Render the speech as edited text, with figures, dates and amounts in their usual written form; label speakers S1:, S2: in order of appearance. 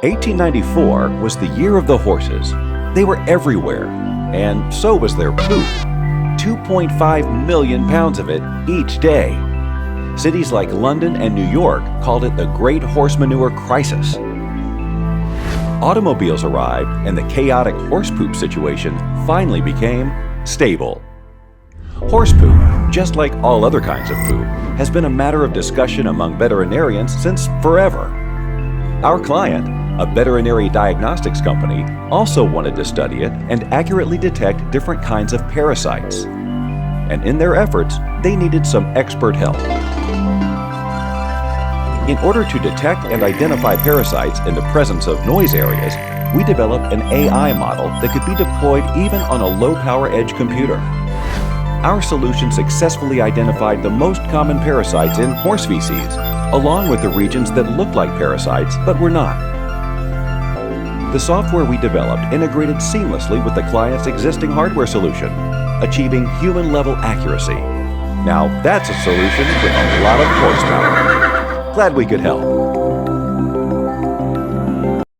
S1: 1894 was the year of the horses. They were everywhere, and so was their poop. 2.5 million pounds of it each day. Cities like London and New York called it the Great Horse Manure Crisis. Automobiles arrived, and the chaotic horse poop situation finally became stable. Horse poop, just like all other kinds of poop, has been a matter of discussion among veterinarians since forever. Our client, a veterinary diagnostics company, also wanted to study it and accurately detect different kinds of parasites. And in their efforts, they needed some expert help. In order to detect and identify parasites in the presence of noise areas, we developed an AI model that could be deployed even on a low-power edge computer. Our solution successfully identified the most common parasites in horse feces, along with the regions that looked like parasites but were not. The software we developed integrated seamlessly with the client's existing hardware solution, achieving human-level accuracy. Now that's a solution with a lot of horsepower. Glad we could help.